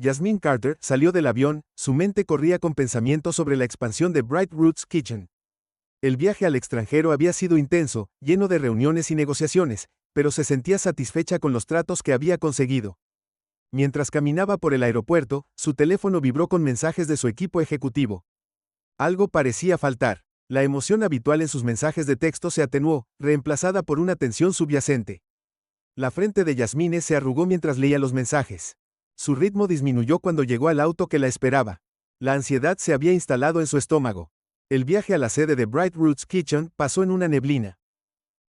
Jasmine Carter salió del avión, su mente corría con pensamientos sobre la expansión de Bright Roots Kitchen. El viaje al extranjero había sido intenso, lleno de reuniones y negociaciones, pero se sentía satisfecha con los tratos que había conseguido. Mientras caminaba por el aeropuerto, su teléfono vibró con mensajes de su equipo ejecutivo. Algo parecía faltar. La emoción habitual en sus mensajes de texto se atenuó, reemplazada por una tensión subyacente. La frente de Yasmine se arrugó mientras leía los mensajes. Su ritmo disminuyó cuando llegó al auto que la esperaba. La ansiedad se había instalado en su estómago. El viaje a la sede de Bright Roots Kitchen pasó en una neblina.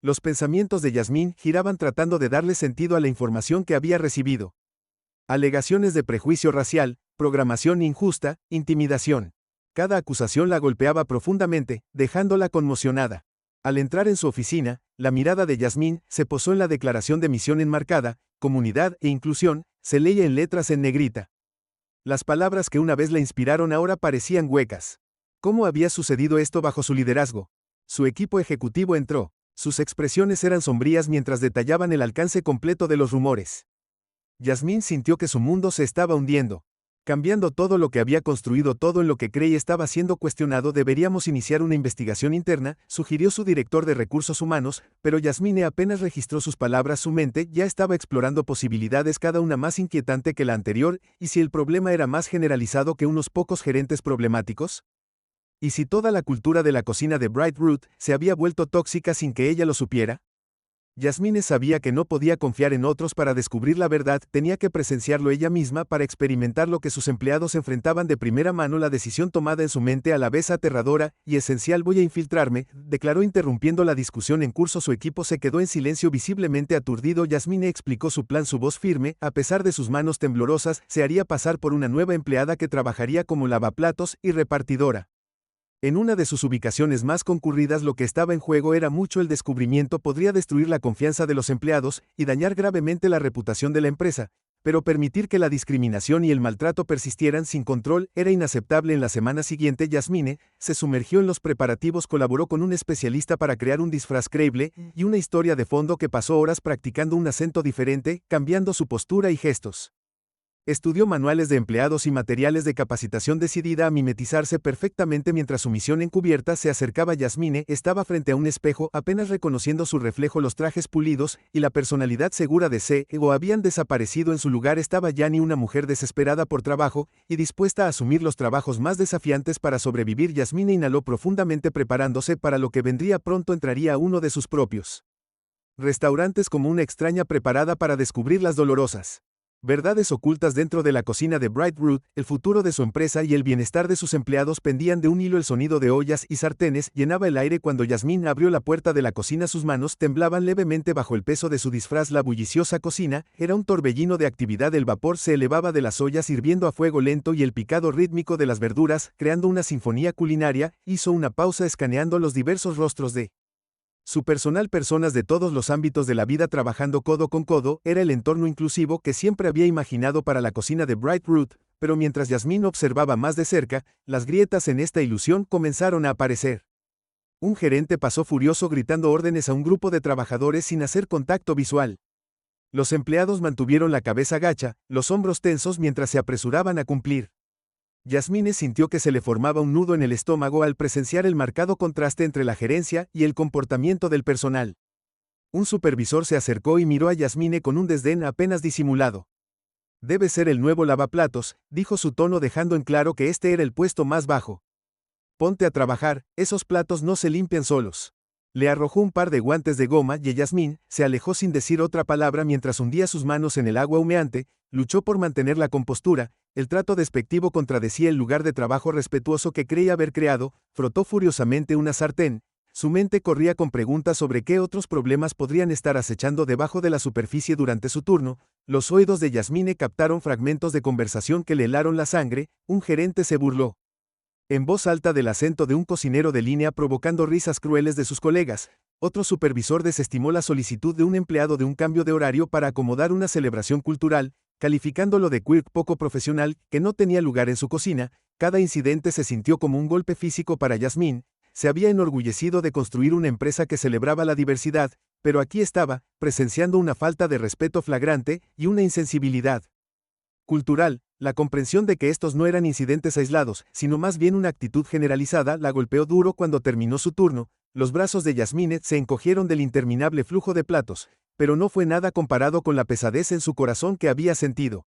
Los pensamientos de Yasmine giraban tratando de darle sentido a la información que había recibido. Alegaciones de prejuicio racial, programación injusta, intimidación. Cada acusación la golpeaba profundamente, dejándola conmocionada. Al entrar en su oficina, la mirada de Yasmine se posó en la declaración de misión enmarcada, comunidad e inclusión, se leía en letras en negrita. Las palabras que una vez la inspiraron ahora parecían huecas. ¿Cómo había sucedido esto bajo su liderazgo? Su equipo ejecutivo entró. Sus expresiones eran sombrías mientras detallaban el alcance completo de los rumores. Yasmine sintió que su mundo se estaba hundiendo. Cambiando todo lo que había construido, todo en lo que creía estaba siendo cuestionado. Deberíamos iniciar una investigación interna, sugirió su director de recursos humanos, pero Yasmine apenas registró sus palabras. Su mente ya estaba explorando posibilidades, cada una más inquietante que la anterior. ¿Y si el problema era más generalizado que unos pocos gerentes problemáticos? ¿Y si toda la cultura de la cocina de Bright Root se había vuelto tóxica sin que ella lo supiera? Yasmine sabía que no podía confiar en otros para descubrir la verdad, tenía que presenciarlo ella misma para experimentar lo que sus empleados enfrentaban de primera mano. La decisión tomada en su mente, a la vez aterradora y esencial. Voy a infiltrarme, declaró interrumpiendo la discusión en curso. Su equipo se quedó en silencio, visiblemente aturdido. Yasmine explicó su plan, su voz firme, a pesar de sus manos temblorosas. Se haría pasar por una nueva empleada que trabajaría como lavaplatos y repartidora. En una de sus ubicaciones más concurridas, lo que estaba en juego era mucho. El descubrimiento podría destruir la confianza de los empleados y dañar gravemente la reputación de la empresa, pero permitir que la discriminación y el maltrato persistieran sin control era inaceptable. En la semana siguiente, Yasmine se sumergió en los preparativos, colaboró con un especialista para crear un disfraz creíble y una historia de fondo que pasó horas practicando un acento diferente, cambiando su postura y gestos. Estudió manuales de empleados y materiales de capacitación, decidida a mimetizarse perfectamente mientras su misión encubierta se acercaba. Yasmine estaba frente a un espejo, apenas reconociendo su reflejo. Los trajes pulidos y la personalidad segura de CEO habían desaparecido. En su lugar estaba Yani, una mujer desesperada por trabajo y dispuesta a asumir los trabajos más desafiantes para sobrevivir. Yasmine inhaló profundamente, preparándose para lo que vendría pronto. Entraría a uno de sus propios restaurantes como una extraña preparada para descubrir las dolorosas verdades ocultas dentro de la cocina de Bright Root. El futuro de su empresa y el bienestar de sus empleados pendían de un hilo. El sonido de ollas y sartenes llenaba el aire cuando Yasmine abrió la puerta de la cocina. Sus manos temblaban levemente bajo el peso de su disfraz. La bulliciosa cocina era un torbellino de actividad. El vapor se elevaba de las ollas hirviendo a fuego lento y el picado rítmico de las verduras, creando una sinfonía culinaria. Hizo una pausa, escaneando los diversos rostros de su personal, personas de todos los ámbitos de la vida trabajando codo con codo. Era el entorno inclusivo que siempre había imaginado para la cocina de Bright Root, pero mientras Yasmine observaba más de cerca, las grietas en esta ilusión comenzaron a aparecer. Un gerente pasó furioso gritando órdenes a un grupo de trabajadores sin hacer contacto visual. Los empleados mantuvieron la cabeza gacha, los hombros tensos mientras se apresuraban a cumplir. Yasmine sintió que se le formaba un nudo en el estómago al presenciar el marcado contraste entre la gerencia y el comportamiento del personal. Un supervisor se acercó y miró a Yasmine con un desdén apenas disimulado. Debe ser el nuevo lavaplatos, dijo, su tono dejando en claro que este era el puesto más bajo. Ponte a trabajar, esos platos no se limpian solos. Le arrojó un par de guantes de goma y Yasmine se alejó sin decir otra palabra mientras hundía sus manos en el agua humeante. Luchó por mantener la compostura. El trato despectivo contradecía el lugar de trabajo respetuoso que creía haber creado. Frotó furiosamente una sartén. Su mente corría con preguntas sobre qué otros problemas podrían estar acechando debajo de la superficie. Durante su turno, los oídos de Yasmine captaron fragmentos de conversación que le helaron la sangre. Un gerente se burló en voz alta del acento de un cocinero de línea, provocando risas crueles de sus colegas. Otro supervisor desestimó la solicitud de un empleado de un cambio de horario para acomodar una celebración cultural, calificándolo de quirk poco profesional, que no tenía lugar en su cocina. Cada incidente se sintió como un golpe físico para Yasmine. Se había enorgullecido de construir una empresa que celebraba la diversidad, pero aquí estaba, presenciando una falta de respeto flagrante y una insensibilidad cultural. La comprensión de que estos no eran incidentes aislados, sino más bien una actitud generalizada, la golpeó duro cuando terminó su turno. Los brazos de Yasmine se encogieron del interminable flujo de platos, pero no fue nada comparado con la pesadez en su corazón que había sentido.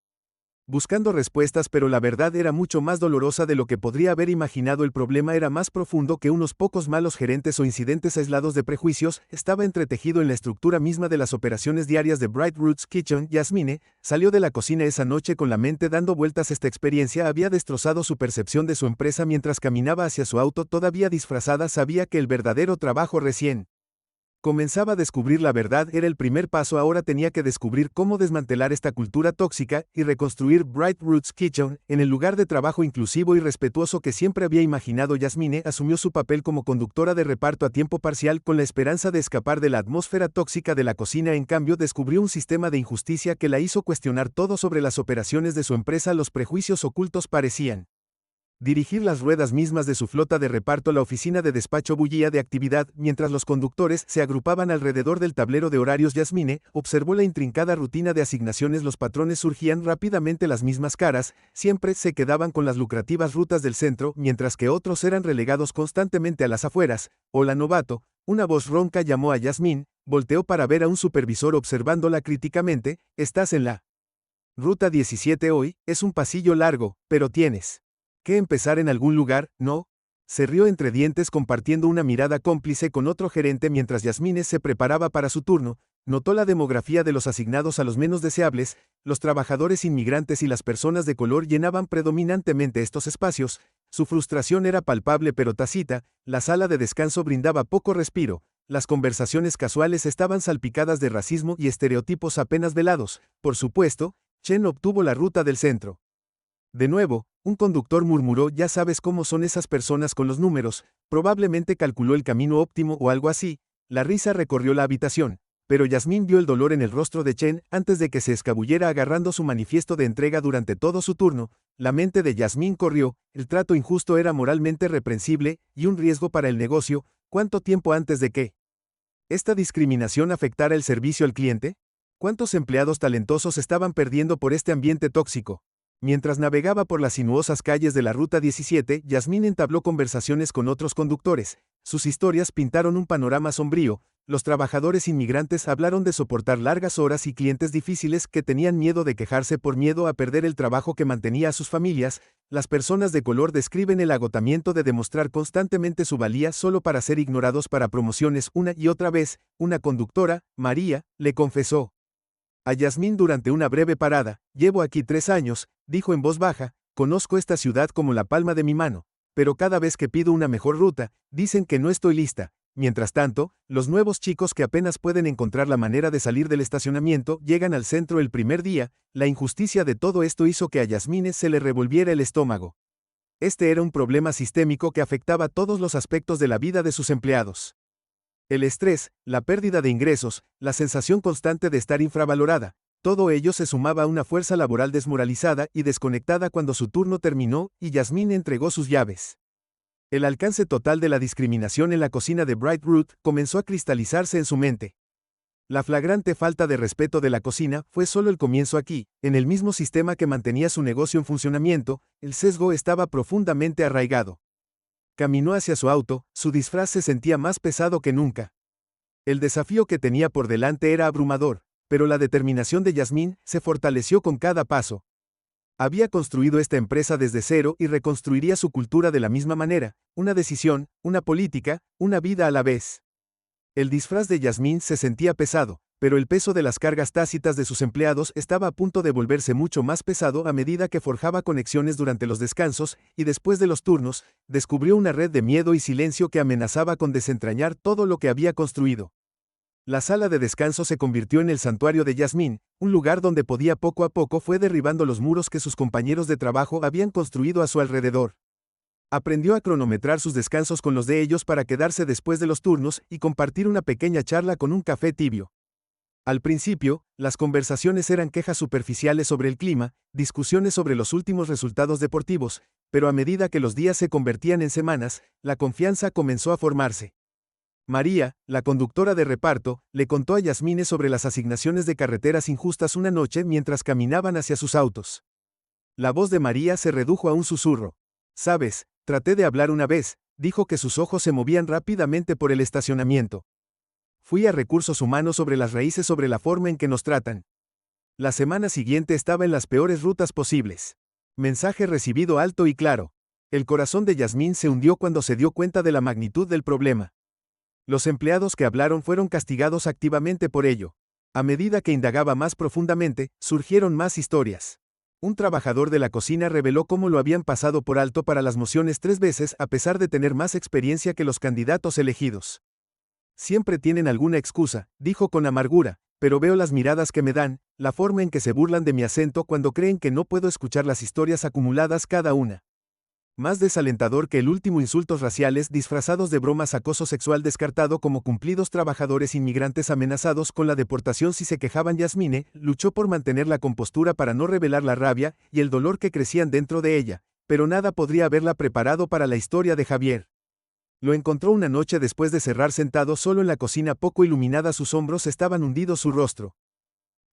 Buscando respuestas, pero la verdad era mucho más dolorosa de lo que podría haber imaginado. El problema era más profundo que unos pocos malos gerentes o incidentes aislados de prejuicios, estaba entretejido en la estructura misma de las operaciones diarias de Bright Roots Kitchen. Yasmine salió de la cocina esa noche con la mente dando vueltas. Esta experiencia había destrozado su percepción de su empresa. Mientras caminaba hacia su auto todavía disfrazada, sabía que el verdadero trabajo recién comenzaba a descubrir la verdad. Era el primer paso. Ahora tenía que descubrir cómo desmantelar esta cultura tóxica y reconstruir Bright Roots Kitchen en el lugar de trabajo inclusivo y respetuoso que siempre había imaginado. Yasmine asumió su papel como conductora de reparto a tiempo parcial con la esperanza de escapar de la atmósfera tóxica de la cocina. En cambio, descubrió un sistema de injusticia que la hizo cuestionar todo sobre las operaciones de su empresa. Los prejuicios ocultos parecían dirigir las ruedas mismas de su flota de reparto. La oficina de despacho bullía de actividad, mientras los conductores se agrupaban alrededor del tablero de horarios. Yasmine observó la intrincada rutina de asignaciones. Los patrones surgían rápidamente. Las mismas caras siempre se quedaban con las lucrativas rutas del centro, mientras que otros eran relegados constantemente a las afueras. Hola, novato. Una voz ronca llamó a Yasmine. Volteó para ver a un supervisor observándola críticamente. Estás en la ruta 17 hoy. Es un pasillo largo, pero tienes que empezar en algún lugar, ¿no? Se rió entre dientes compartiendo una mirada cómplice con otro gerente. Mientras Yasmine se preparaba para su turno, notó la demografía de los asignados a los menos deseables. Los trabajadores inmigrantes y las personas de color llenaban predominantemente estos espacios. Su frustración era palpable pero tácita. La sala de descanso brindaba poco respiro. Las conversaciones casuales estaban salpicadas de racismo y estereotipos apenas velados. Por supuesto, Chen obtuvo la ruta del centro. De nuevo, un conductor murmuró, ya sabes cómo son esas personas con los números. Probablemente calculó el camino óptimo o algo así. La risa recorrió la habitación, pero Yasmine vio el dolor en el rostro de Chen antes de que se escabullera agarrando su manifiesto de entrega. Durante todo su turno, la mente de Yasmine corrió. El trato injusto era moralmente reprensible y un riesgo para el negocio. ¿Cuánto tiempo antes de que esta discriminación afectara el servicio al cliente? ¿Cuántos empleados talentosos estaban perdiendo por este ambiente tóxico? Mientras navegaba por las sinuosas calles de la Ruta 17, Yasmine entabló conversaciones con otros conductores. Sus historias pintaron un panorama sombrío. Los trabajadores inmigrantes hablaron de soportar largas horas y clientes difíciles que tenían miedo de quejarse por miedo a perder el trabajo que mantenía a sus familias. Las personas de color describen el agotamiento de demostrar constantemente su valía solo para ser ignorados para promociones. Una y otra vez, una conductora, María, le confesó a Yasmine durante una breve parada, llevo aquí 3 años, dijo en voz baja, conozco esta ciudad como la palma de mi mano, pero cada vez que pido una mejor ruta, dicen que no estoy lista. Mientras tanto, los nuevos chicos que apenas pueden encontrar la manera de salir del estacionamiento llegan al centro el primer día. La injusticia de todo esto hizo que a Yasmine se le revolviera el estómago. Este era un problema sistémico que afectaba todos los aspectos de la vida de sus empleados. El estrés, la pérdida de ingresos, la sensación constante de estar infravalorada, todo ello se sumaba a una fuerza laboral desmoralizada y desconectada. Cuando su turno terminó y Yasmine entregó sus llaves, el alcance total de la discriminación en la cocina de Bright Root comenzó a cristalizarse en su mente. La flagrante falta de respeto de la cocina fue solo el comienzo. Aquí, en el mismo sistema que mantenía su negocio en funcionamiento, el sesgo estaba profundamente arraigado. Caminó hacia su auto, su disfraz se sentía más pesado que nunca. El desafío que tenía por delante era abrumador, pero la determinación de Yasmine se fortaleció con cada paso. Había construido esta empresa desde cero y reconstruiría su cultura de la misma manera, una decisión, una política, una vida a la vez. El disfraz de Yasmine se sentía pesado, pero el peso de las cargas tácitas de sus empleados estaba a punto de volverse mucho más pesado a medida que forjaba conexiones durante los descansos, y después de los turnos, descubrió una red de miedo y silencio que amenazaba con desentrañar todo lo que había construido. La sala de descanso se convirtió en el santuario de Yasmine, un lugar donde podía poco a poco fue derribando los muros que sus compañeros de trabajo habían construido a su alrededor. Aprendió a cronometrar sus descansos con los de ellos para quedarse después de los turnos y compartir una pequeña charla con un café tibio. Al principio, las conversaciones eran quejas superficiales sobre el clima, discusiones sobre los últimos resultados deportivos, pero a medida que los días se convertían en semanas, la confianza comenzó a formarse. María, la conductora de reparto, le contó a Yasmine sobre las asignaciones de carreteras injustas una noche mientras caminaban hacia sus autos. La voz de María se redujo a un susurro. Sabes, traté de hablar una vez, dijo que sus ojos se movían rápidamente por el estacionamiento. Fui a recursos humanos sobre las raíces sobre la forma en que nos tratan. La semana siguiente estaba en las peores rutas posibles. Mensaje recibido alto y claro. El corazón de Yasmín se hundió cuando se dio cuenta de la magnitud del problema. Los empleados que hablaron fueron castigados activamente por ello. A medida que indagaba más profundamente, surgieron más historias. Un trabajador de la cocina reveló cómo lo habían pasado por alto para las mociones 3 veces a pesar de tener más experiencia que los candidatos elegidos. Siempre tienen alguna excusa, dijo con amargura, pero veo las miradas que me dan, la forma en que se burlan de mi acento cuando creen que no puedo escuchar las historias acumuladas cada una. Más desalentador que el último insultos raciales disfrazados de bromas acoso sexual descartado como cumplidos trabajadores inmigrantes amenazados con la deportación si se quejaban. Yasmine luchó por mantener la compostura para no revelar la rabia y el dolor que crecían dentro de ella, pero nada podría haberla preparado para la historia de Javier. Lo encontró una noche después de cerrar sentado solo en la cocina poco iluminada, sus hombros estaban hundidos, su rostro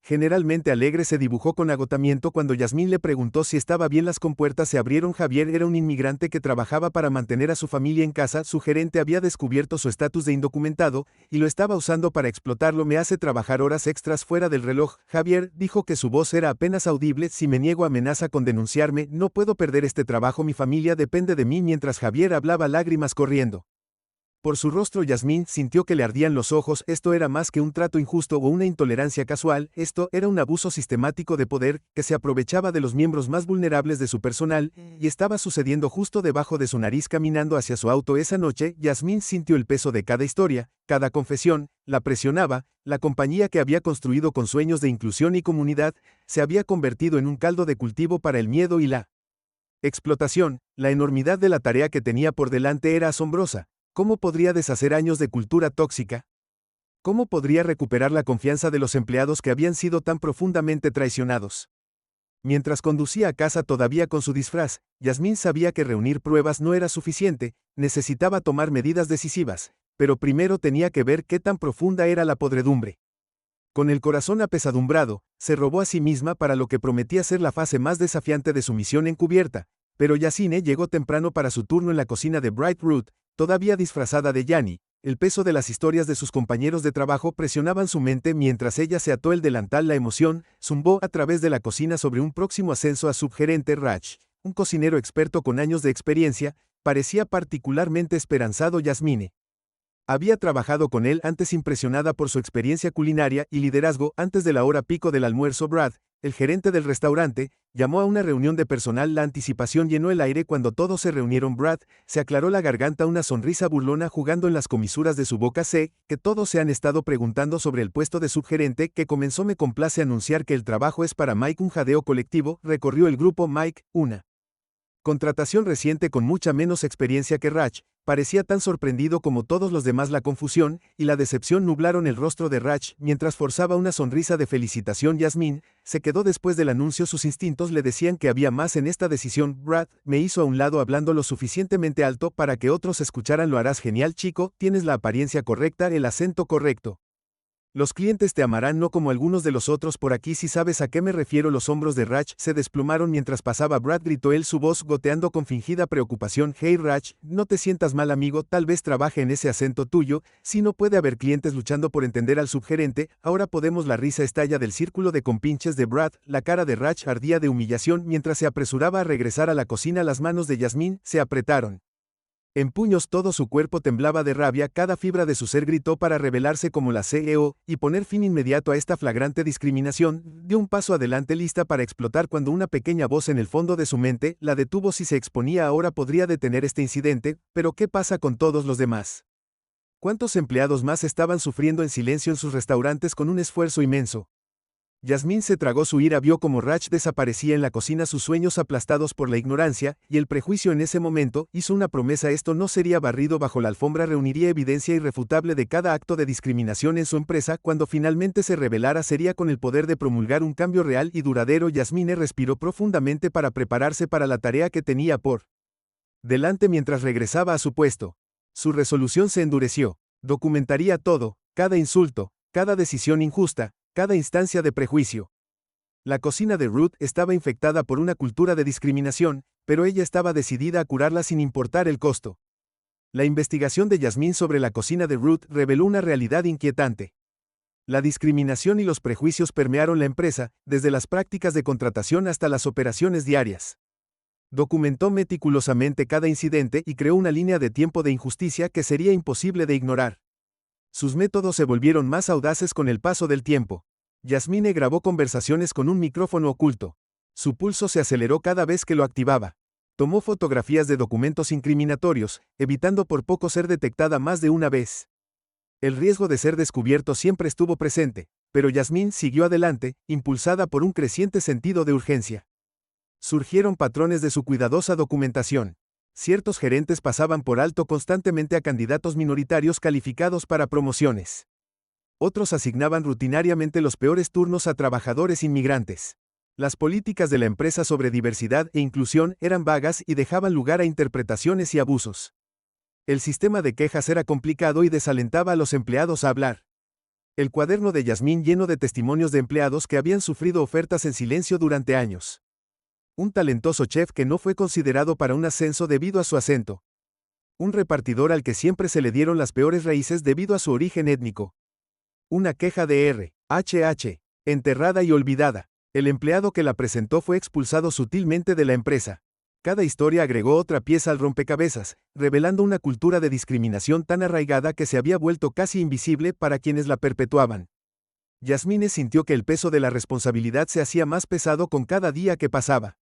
generalmente alegre se dibujó con agotamiento cuando Yasmín le preguntó si estaba bien. Las compuertas se abrieron. Javier era un inmigrante que trabajaba para mantener a su familia en casa. Su gerente había descubierto su estatus de indocumentado y lo estaba usando para explotarlo. Me hace trabajar horas extras fuera del reloj. Javier dijo que su voz era apenas audible. Si me niego, amenaza con denunciarme. No puedo perder este trabajo, mi familia depende de mí. Mientras Javier hablaba, lágrimas corriendo por su rostro, Yasmín sintió que le ardían los ojos. Esto era más que un trato injusto o una intolerancia casual, esto era un abuso sistemático de poder, que se aprovechaba de los miembros más vulnerables de su personal, y estaba sucediendo justo debajo de su nariz. Caminando hacia su auto esa noche, Yasmín sintió el peso de cada historia, cada confesión, la presionaba. La compañía que había construido con sueños de inclusión y comunidad, se había convertido en un caldo de cultivo para el miedo y la explotación. La enormidad de la tarea que tenía por delante era asombrosa. ¿Cómo podría deshacer años de cultura tóxica? ¿Cómo podría recuperar la confianza de los empleados que habían sido tan profundamente traicionados? Mientras conducía a casa todavía con su disfraz, Yasmín sabía que reunir pruebas no era suficiente, necesitaba tomar medidas decisivas, pero primero tenía que ver qué tan profunda era la podredumbre. Con el corazón apesadumbrado, se robó a sí misma para lo que prometía ser la fase más desafiante de su misión encubierta, pero Yasmine llegó temprano para su turno en la cocina de Bright Root, todavía disfrazada de Yanni. El peso de las historias de sus compañeros de trabajo presionaban su mente mientras ella se ató el delantal. La emoción zumbó a través de la cocina sobre un próximo ascenso a subgerente. Raj, un cocinero experto con años de experiencia, parecía particularmente esperanzado. Yasmine había trabajado con él antes, impresionada por su experiencia culinaria y liderazgo. Antes de la hora pico del almuerzo, Brad, el gerente del restaurante, llamó a una reunión de personal. La anticipación llenó el aire cuando todos se reunieron. Brad se aclaró la garganta, una sonrisa burlona jugando en las comisuras de su boca. Sé que todos se han estado preguntando sobre el puesto de subgerente que comenzó. Me complace anunciar que el trabajo es para Mike. Un jadeo colectivo recorrió el grupo. Mike, una contratación reciente con mucha menos experiencia que Raj, parecía tan sorprendido como todos los demás. La confusión y la decepción nublaron el rostro de Raj mientras forzaba una sonrisa de felicitación. Yasmín se quedó después del anuncio. Sus instintos le decían que había más en esta decisión. Brad me hizo a un lado hablando lo suficientemente alto para que otros escucharan. Lo harás genial, chico, tienes la apariencia correcta, el acento correcto. Los clientes te amarán, no como algunos de los otros por aquí. Si sabes a qué me refiero. Los hombros de Raj se desplomaron mientras pasaba. Brad, gritó él, su voz goteando con fingida preocupación. Hey Raj, no te sientas mal, amigo, tal vez trabaje en ese acento tuyo. Si no puede haber clientes luchando por entender al subgerente, ahora podemos. La risa estalla del círculo de compinches de Brad. La cara de Raj ardía de humillación mientras se apresuraba a regresar a la cocina. Las manos de Yasmín se apretaron en puños, todo su cuerpo temblaba de rabia, cada fibra de su ser gritó para rebelarse como la CEO y poner fin inmediato a esta flagrante discriminación. Dio un paso adelante, lista para explotar, cuando una pequeña voz en el fondo de su mente la detuvo. Si se exponía ahora podría detener este incidente, pero ¿qué pasa con todos los demás? ¿Cuántos empleados más estaban sufriendo en silencio en sus restaurantes con un esfuerzo inmenso? Yasmín se tragó su ira, vio como Raj desaparecía en la cocina, sus sueños aplastados por la ignorancia y el prejuicio. En ese momento, hizo una promesa: esto no sería barrido bajo la alfombra, reuniría evidencia irrefutable de cada acto de discriminación en su empresa. Cuando finalmente se revelara, sería con el poder de promulgar un cambio real y duradero. Yasmine respiró profundamente para prepararse para la tarea que tenía por delante mientras regresaba a su puesto. Su resolución se endureció. Documentaría todo, cada insulto, cada decisión injusta, cada instancia de prejuicio. La cocina de Ruth estaba infectada por una cultura de discriminación, pero ella estaba decidida a curarla sin importar el costo. La investigación de Yasmín sobre la cocina de Ruth reveló una realidad inquietante. La discriminación y los prejuicios permearon la empresa, desde las prácticas de contratación hasta las operaciones diarias. Documentó meticulosamente cada incidente y creó una línea de tiempo de injusticia que sería imposible de ignorar. Sus métodos se volvieron más audaces con el paso del tiempo. Yasmine grabó conversaciones con un micrófono oculto. Su pulso se aceleró cada vez que lo activaba. Tomó fotografías de documentos incriminatorios, evitando por poco ser detectada más de una vez. El riesgo de ser descubierto siempre estuvo presente, pero Yasmín siguió adelante, impulsada por un creciente sentido de urgencia. Surgieron patrones de su cuidadosa documentación. Ciertos gerentes pasaban por alto constantemente a candidatos minoritarios calificados para promociones. Otros asignaban rutinariamente los peores turnos a trabajadores inmigrantes. Las políticas de la empresa sobre diversidad e inclusión eran vagas y dejaban lugar a interpretaciones y abusos. El sistema de quejas era complicado y desalentaba a los empleados a hablar. El cuaderno de Yasmín lleno de testimonios de empleados que habían sufrido ofertas en silencio durante años. Un talentoso chef que no fue considerado para un ascenso debido a su acento. Un repartidor al que siempre se le dieron las peores raíces debido a su origen étnico. Una queja de R.H.H., enterrada y olvidada. El empleado que la presentó fue expulsado sutilmente de la empresa. Cada historia agregó otra pieza al rompecabezas, revelando una cultura de discriminación tan arraigada que se había vuelto casi invisible para quienes la perpetuaban. Yasmine sintió que el peso de la responsabilidad se hacía más pesado con cada día que pasaba.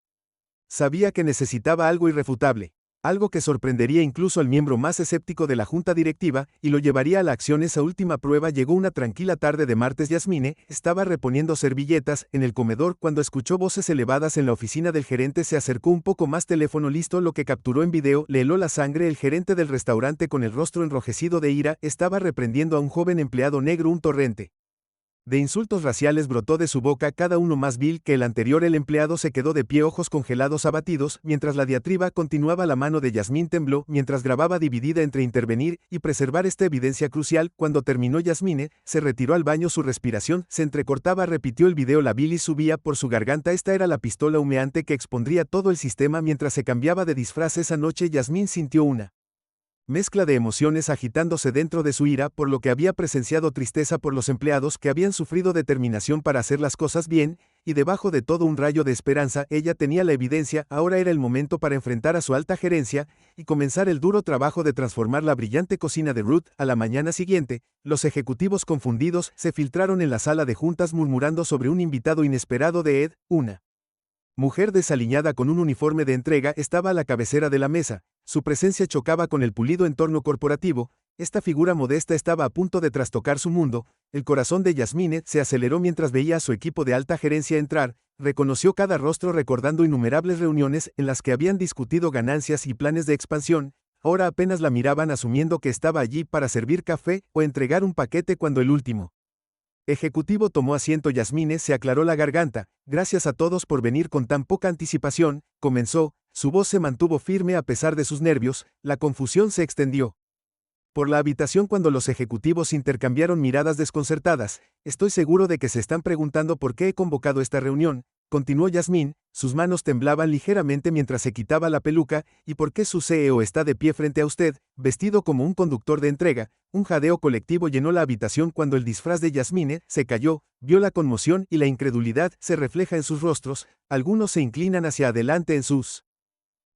Sabía que necesitaba algo irrefutable, algo que sorprendería incluso al miembro más escéptico de la junta directiva y lo llevaría a la acción. Esa última prueba llegó una tranquila tarde de martes. Yasmine estaba reponiendo servilletas en el comedor cuando escuchó voces elevadas en la oficina del gerente. Se acercó un poco más. Teléfono listo. Lo que capturó en video le heló la sangre. El gerente del restaurante, con el rostro enrojecido de ira, estaba reprendiendo a un joven empleado negro. Un torrente de insultos raciales brotó de su boca, cada uno más vil que el anterior. El empleado se quedó de pie, ojos congelados, abatidos, mientras la diatriba continuaba. La mano de Yasmín tembló mientras grababa, dividida entre intervenir y preservar esta evidencia crucial. Cuando terminó, Yasmine se retiró al baño. Su respiración se entrecortaba. Repitió el video. La bilis subía por su garganta. Esta era la pistola humeante que expondría todo el sistema. Mientras se cambiaba de disfraz esa noche, Yasmín sintió una mezcla de emociones agitándose dentro de su ira por lo que había presenciado: tristeza por los empleados que habían sufrido, determinación para hacer las cosas bien, y debajo de todo un rayo de esperanza. Ella tenía la evidencia. Ahora era el momento para enfrentar a su alta gerencia y comenzar el duro trabajo de transformar la brillante cocina de Ruth. A la mañana siguiente, los ejecutivos confundidos se filtraron en la sala de juntas murmurando sobre un invitado inesperado de Ed. Una mujer desaliñada con un uniforme de entrega estaba a la cabecera de la mesa. Su presencia chocaba con el pulido entorno corporativo. Esta figura modesta estaba a punto de trastocar su mundo. El corazón de Yasmine se aceleró mientras veía a su equipo de alta gerencia entrar. Reconoció cada rostro, recordando innumerables reuniones en las que habían discutido ganancias y planes de expansión. Ahora apenas la miraban, asumiendo que estaba allí para servir café o entregar un paquete. Cuando el último ejecutivo tomó asiento, Yasmine se aclaró la garganta. Gracias a todos por venir con tan poca anticipación, comenzó. Su voz se mantuvo firme a pesar de sus nervios. La confusión se extendió por la habitación cuando los ejecutivos intercambiaron miradas desconcertadas. Estoy seguro de que se están preguntando por qué he convocado esta reunión, continuó Yasmín. Sus manos temblaban ligeramente mientras se quitaba la peluca. ¿Y por qué su CEO está de pie frente a usted, vestido como un conductor de entrega? Un jadeo colectivo llenó la habitación cuando el disfraz de Yasmine se cayó. Vio la conmoción y la incredulidad se refleja en sus rostros. Algunos se inclinan hacia adelante en sus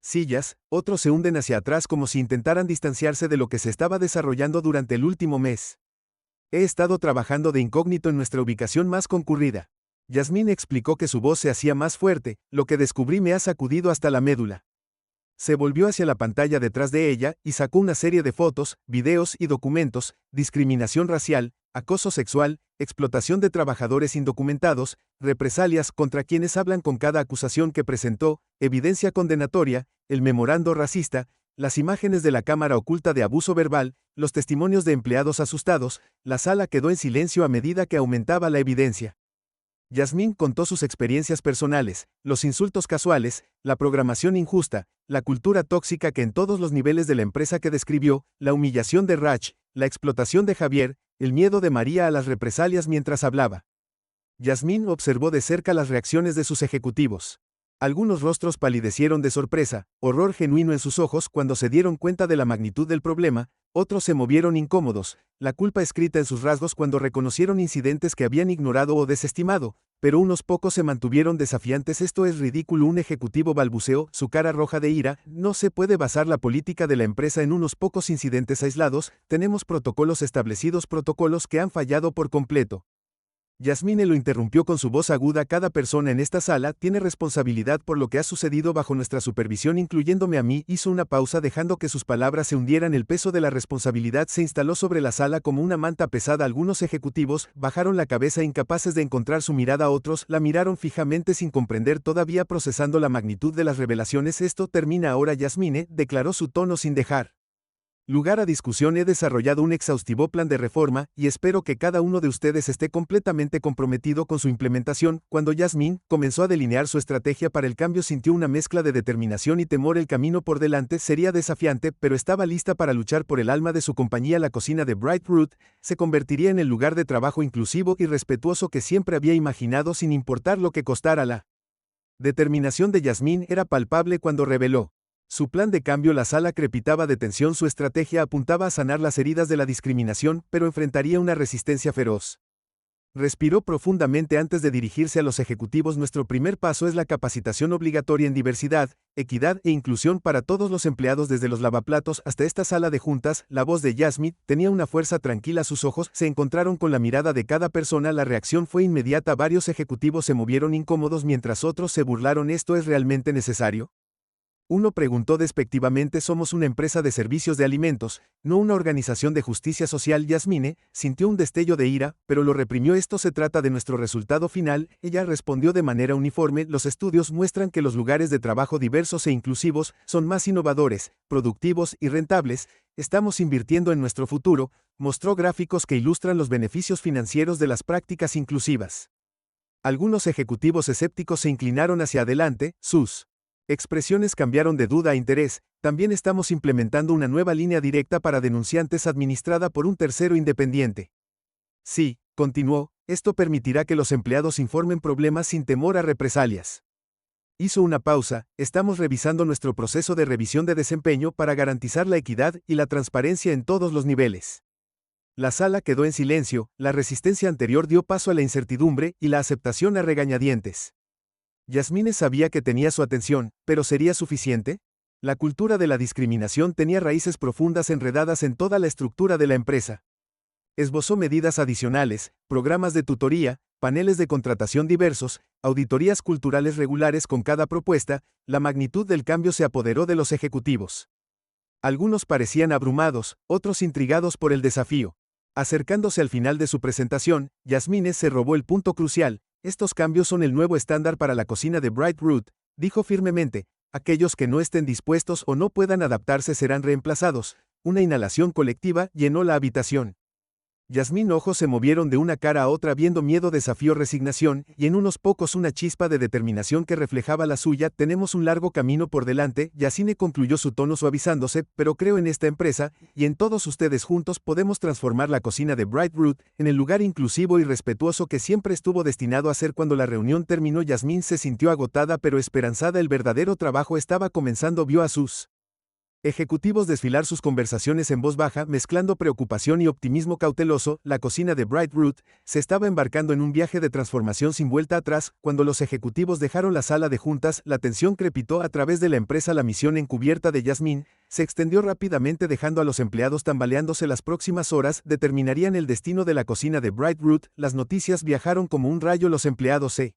sillas, otros se hunden hacia atrás como si intentaran distanciarse de lo que se estaba desarrollando durante el último mes. He estado trabajando de incógnito en nuestra ubicación más concurrida. Yasmín explicó que su voz se hacía más fuerte. Lo que descubrí me ha sacudido hasta la médula. Se volvió hacia la pantalla detrás de ella y sacó una serie de fotos, videos y documentos: discriminación racial, acoso sexual, explotación de trabajadores indocumentados, represalias contra quienes hablan con cada acusación que presentó, evidencia condenatoria, el memorando racista, las imágenes de la cámara oculta de abuso verbal, los testimonios de empleados asustados. La sala quedó en silencio a medida que aumentaba la evidencia. Yasmín contó sus experiencias personales, los insultos casuales, la programación injusta, la cultura tóxica que en todos los niveles de la empresa que describió, la humillación de Rach, la explotación de Javier, el miedo de María a las represalias. Mientras hablaba, Yasmín observó de cerca las reacciones de sus ejecutivos. Algunos rostros palidecieron de sorpresa, horror genuino en sus ojos cuando se dieron cuenta de la magnitud del problema, otros se movieron incómodos, la culpa escrita en sus rasgos cuando reconocieron incidentes que habían ignorado o desestimado, pero unos pocos se mantuvieron desafiantes. Esto es ridículo, un ejecutivo balbuceó, su cara roja de ira, no se puede basar la política de la empresa en unos pocos incidentes aislados, tenemos protocolos establecidos, protocolos que han fallado por completo. Yasmine lo interrumpió con su voz aguda. Cada persona en esta sala tiene responsabilidad por lo que ha sucedido bajo nuestra supervisión, incluyéndome a mí. Hizo una pausa dejando que sus palabras se hundieran. El peso de la responsabilidad se instaló sobre la sala como una manta pesada. Algunos ejecutivos bajaron la cabeza incapaces de encontrar su mirada, otros la miraron fijamente sin comprender, todavía procesando la magnitud de las revelaciones. Esto termina ahora, Yasmine, declaró su tono sin dejar lugar a discusión. He desarrollado un exhaustivo plan de reforma, y espero que cada uno de ustedes esté completamente comprometido con su implementación. Cuando Yasmín comenzó a delinear su estrategia para el cambio, sintió una mezcla de determinación y temor. El camino por delante sería desafiante, pero estaba lista para luchar por el alma de su compañía. La cocina de Bright Root se convertiría en el lugar de trabajo inclusivo y respetuoso que siempre había imaginado, sin importar lo que costara. La determinación de Yasmín era palpable cuando reveló su plan de cambio. La sala crepitaba de tensión. Su estrategia apuntaba a sanar las heridas de la discriminación, pero enfrentaría una resistencia feroz. Respiró profundamente antes de dirigirse a los ejecutivos. Nuestro primer paso es la capacitación obligatoria en diversidad, equidad e inclusión para todos los empleados, desde los lavaplatos hasta esta sala de juntas. La voz de Yasmine tenía una fuerza tranquila. Sus ojos se encontraron con la mirada de cada persona. La reacción fue inmediata. Varios ejecutivos se movieron incómodos mientras otros se burlaron. ¿Esto es realmente necesario?, uno preguntó despectivamente. Somos una empresa de servicios de alimentos, no una organización de justicia social. Yasmine sintió un destello de ira, pero lo reprimió. Esto se trata de nuestro resultado final. Ella respondió de manera uniforme. Los estudios muestran que los lugares de trabajo diversos e inclusivos son más innovadores, productivos y rentables. Estamos invirtiendo en nuestro futuro. Mostró gráficos que ilustran los beneficios financieros de las prácticas inclusivas. Algunos ejecutivos escépticos se inclinaron hacia adelante, sus expresiones cambiaron de duda a interés. También estamos implementando una nueva línea directa para denunciantes administrada por un tercero independiente. Sí, continuó, esto permitirá que los empleados informen problemas sin temor a represalias. Hizo una pausa. Estamos revisando nuestro proceso de revisión de desempeño para garantizar la equidad y la transparencia en todos los niveles. La sala quedó en silencio. La resistencia anterior dio paso a la incertidumbre y la aceptación a regañadientes. Yasmine sabía que tenía su atención, pero ¿sería suficiente? La cultura de la discriminación tenía raíces profundas enredadas en toda la estructura de la empresa. Esbozó medidas adicionales, programas de tutoría, paneles de contratación diversos, auditorías culturales regulares con cada propuesta. La magnitud del cambio se apoderó de los ejecutivos. Algunos parecían abrumados, otros intrigados por el desafío. Acercándose al final de su presentación, Yasmine se robó el punto crucial. Estos cambios son el nuevo estándar para la cocina de Bright Root, dijo firmemente. Aquellos que no estén dispuestos o no puedan adaptarse serán reemplazados. Una inhalación colectiva llenó la habitación. Yasmine ojos se movieron de una cara a otra, viendo miedo, desafío, resignación, y en unos pocos una chispa de determinación que reflejaba la suya. Tenemos un largo camino por delante, Yasmine concluyó, su tono suavizándose, pero creo en esta empresa, y en todos ustedes. Juntos podemos transformar la cocina de Bright Root en el lugar inclusivo y respetuoso que siempre estuvo destinado a ser. Cuando la reunión terminó, Yasmine se sintió agotada pero esperanzada. El verdadero trabajo estaba comenzando. Vio a sus ejecutivos desfilar sus conversaciones en voz baja, mezclando preocupación y optimismo cauteloso. La cocina de Bright Root se estaba embarcando en un viaje de transformación sin vuelta atrás. Cuando los ejecutivos dejaron la sala de juntas, la tensión crepitó a través de la empresa. La misión encubierta de Yasmine se extendió rápidamente, dejando a los empleados tambaleándose. Las próximas horas determinarían el destino de la cocina de Bright Root. Las noticias viajaron como un rayo. Los empleados se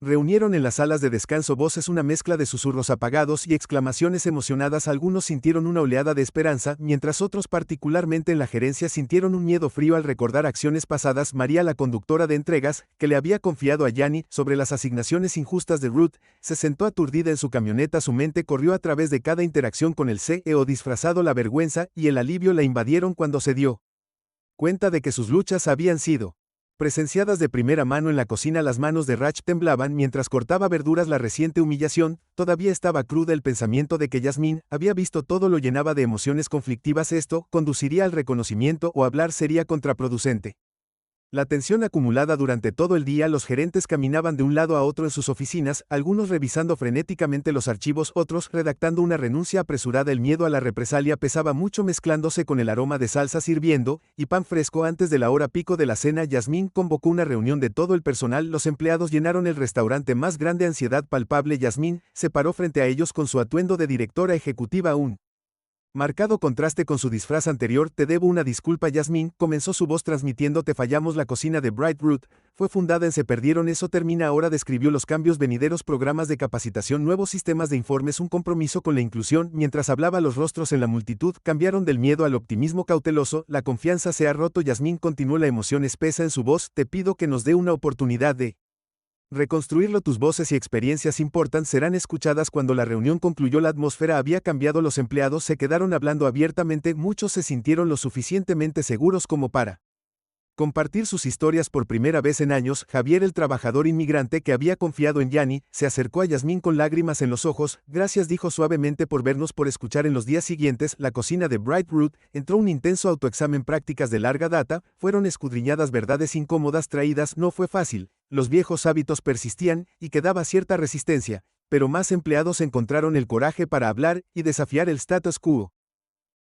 reunieron en las salas de descanso, voces, una mezcla de susurros apagados y exclamaciones emocionadas. Algunos sintieron una oleada de esperanza, mientras otros, particularmente en la gerencia, sintieron un miedo frío al recordar acciones pasadas. María, la conductora de entregas, que le había confiado a Yanni sobre las asignaciones injustas de Ruth, se sentó aturdida en su camioneta. Su mente corrió a través de cada interacción con el CEO disfrazado. La vergüenza y el alivio la invadieron cuando se dio cuenta de que sus luchas habían sido presenciadas de primera mano en la cocina. Las manos de Rach temblaban mientras cortaba verduras. La reciente humillación todavía estaba cruda. El pensamiento de que Yasmine había visto todo lo llenaba de emociones conflictivas. Esto conduciría al reconocimiento o hablar sería contraproducente. La tensión acumulada durante todo el día, los gerentes caminaban de un lado a otro en sus oficinas, algunos revisando frenéticamente los archivos, otros redactando una renuncia apresurada. El miedo a la represalia pesaba mucho, mezclándose con el aroma de salsas hirviendo y pan fresco antes de la hora pico de la cena. Yasmín convocó una reunión de todo el personal, los empleados llenaron el restaurante más grande, ansiedad palpable. Yasmín se paró frente a ellos con su atuendo de directora ejecutiva, aún marcado contraste con su disfraz anterior. Te debo una disculpa, Yasmín, comenzó su voz transmitiendo. Te fallamos. La cocina de Bright Root fue fundada en Se perdieron, eso termina ahora. Describió los cambios venideros, programas de capacitación, nuevos sistemas de informes, un compromiso con la inclusión. Mientras hablaba, los rostros en la multitud cambiaron del miedo al optimismo cauteloso. La confianza se ha roto. Yasmín continuó, la emoción espesa en su voz. Te pido que nos dé una oportunidad de reconstruirlo. Tus voces y experiencias importan, serán escuchadas. Cuando la reunión concluyó, la atmósfera había cambiado. Los empleados se quedaron hablando abiertamente, muchos se sintieron lo suficientemente seguros como para compartir sus historias por primera vez en años. Javier, el trabajador inmigrante que había confiado en Yanni, se acercó a Yasmín con lágrimas en los ojos. Gracias, dijo suavemente, por vernos, por escuchar. En los días siguientes, la cocina de Bright Root entró un intenso autoexamen. Prácticas de larga data fueron escudriñadas, verdades incómodas traídas. No fue fácil, los viejos hábitos persistían y quedaba cierta resistencia, pero más empleados encontraron el coraje para hablar y desafiar el status quo.